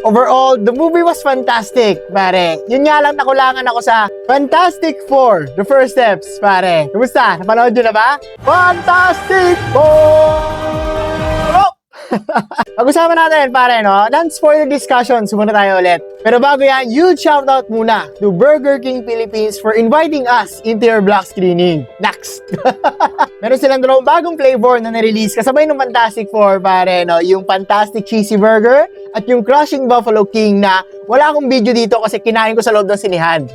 Overall, the movie was fantastic, pare. Yun nga lang nakulangan ako sa Fantastic Four, The First Steps, pare. Kumusta? Napanood nyo na ba? Fantastic Four! Oh! Pag-usapan natin, pare, no? Non-spoiler discussions muna tayo ulit. Pero bago yan, huge shoutout muna to Burger King Philippines for inviting us into your block screening. Next! Meron silang dalawang bagong flavor na nirelease kasabay ng Fantastic Four, pare, no? Yung Fantastic Cheesy Burger at yung Crushing Buffalo King na wala akong video dito kasi kinain ko sa loob ng sinihan.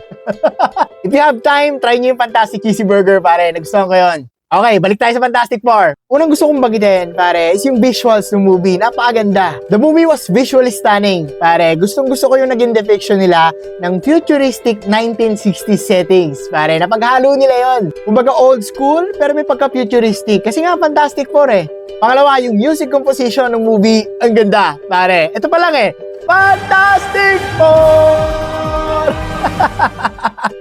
If you have time, try nyo yung Fantastic Cheesy Burger, pare. Nagustuhan ko yun. Okay, balik tayo sa Fantastic Four. Unang gusto kong bagitin, pare, is yung visuals ng movie. Napakaganda. The movie was visually stunning, pare. Gustong-gusto ko yung naging depiction nila ng futuristic 1960s settings, pare. Napaghalo nila yon. Kumbaga old school, pero may pagka-futuristic. Kasi nga, Fantastic Four eh. Pangalawa, yung music composition ng movie, ang ganda, pare. Ito pa lang eh. Fantastic Four!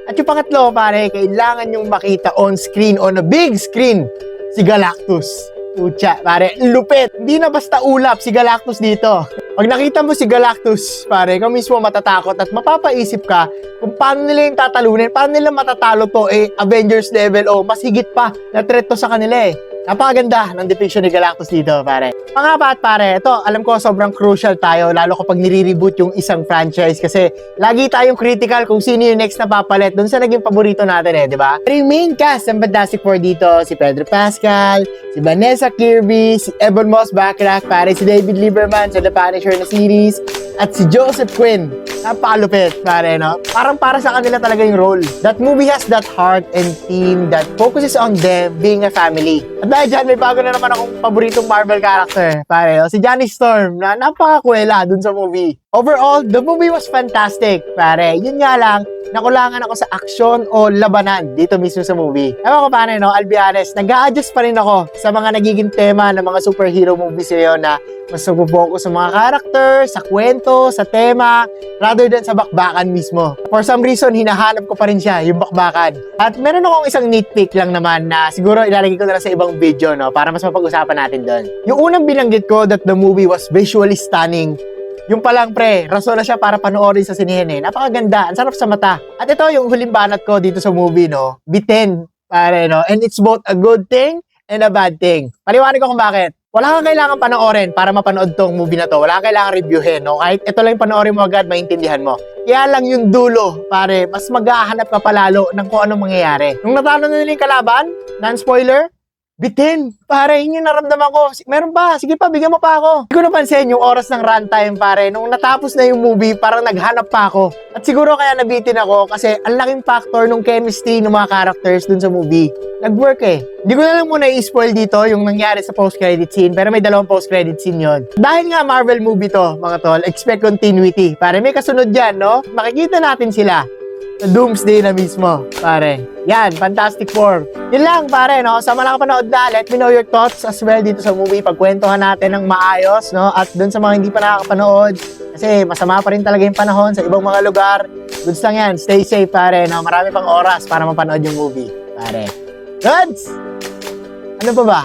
At yung pangatlo, pare, kailangan yung makita on screen, on a big screen, si Galactus. Pucha, pare, lupit. Hindi na basta ulap si Galactus dito. Pag nakita mo si Galactus, pare, ikaw mismo matatakot at mapapaisip ka kung paano nila yung tatalunin, paano nila matatalo to, Avengers level o mas higit pa na threat to sa kanila eh. Napakaganda ng depiction ni Galactus dito, pare. Pangapat, pare, ito, alam ko sobrang crucial tayo, lalo kapag nire-reboot yung isang franchise kasi lagi tayong critical kung sino yung next na papalit dun sa naging paborito natin eh, di ba? Pero yung main cast ng Fantastic Four dito, si Pedro Pascal, si Vanessa Kirby, si Ebon Moss-Backrack, pare, si David Lieberman sa The Punisher na series, at si Joseph Quinn. Napakalupit, pare, no? Parang para sa kanila talaga yung role. That movie has that heart and theme that focuses on them being a family. At dahil dyan, may bago na naman akong paboritong Marvel character, pare, si Johnny Storm, na napakakwela dun sa movie. Overall, the movie was fantastic, pare. Yun nga lang, nakulangan ako sa aksyon o labanan dito mismo sa movie. Ewan ko paano, no? I'll be honest, nag-a-adjust pa rin ako sa mga nagiging tema ng mga superhero movies ngayon na mas nag-focus sa mga character, sa kwento, sa tema, rather than sa bakbakan mismo. For some reason, hinahanap ko pa rin siya, yung bakbakan. At meron akong isang nitpick lang naman na siguro ilalagay ko na lang sa ibang video, no? Para mas mapag-usapan natin doon. Yung unang binanggit ko that the movie was visually stunning, yung palang pre, rason na siya para panoorin sa sinihin eh. Napakaganda, ang sarap sa mata. At ito yung huling banat ko dito sa movie, no? Bitin, pare, no? And it's both a good thing and a bad thing. Paliwanag ko kung bakit. Wala kang kailangan panoorin para mapanood tong movie na to. Wala kang kailangan reviewin, no? Kahit ito lang yung panoorin mo agad, maintindihan mo. Kaya lang yung dulo, pare, mas maghahanap ka palalo ng kung anong mangyayari. Nung natalo na nila yung kalaban, non-spoiler, bitin. Pare, yun yung naramdaman ko. Meron pa, sige pa, bigyan mo pa ako. Hindi ko napansin yung oras ng runtime, pare. Nung natapos na yung movie, parang naghanap pa ako. At siguro kaya nabitin ako kasi ang laking factor ng chemistry ng mga characters dun sa movie. Nag-work eh. Hindi ko na lang muna i-spoil dito yung nangyari sa post-credit scene, pero may dalawang post-credit scene yon. Dahil nga Marvel movie to, mga tol, expect continuity. Pare, may kasunod dyan, no? Makikita natin sila sa Doomsday na mismo, pare. Yan, Fantastic Four. Yun lang, pare, no? Sa mga nakapanood na, let me know your thoughts as well dito sa movie. Pagkwentuhan natin ng maayos, no? At dun sa mga hindi pa nakakapanood, kasi masama pa rin talaga yung panahon sa ibang mga lugar. Goods lang yan, stay safe, pare, no? Marami pang oras para mapanood yung movie, pare. Goods! Ano pa ba?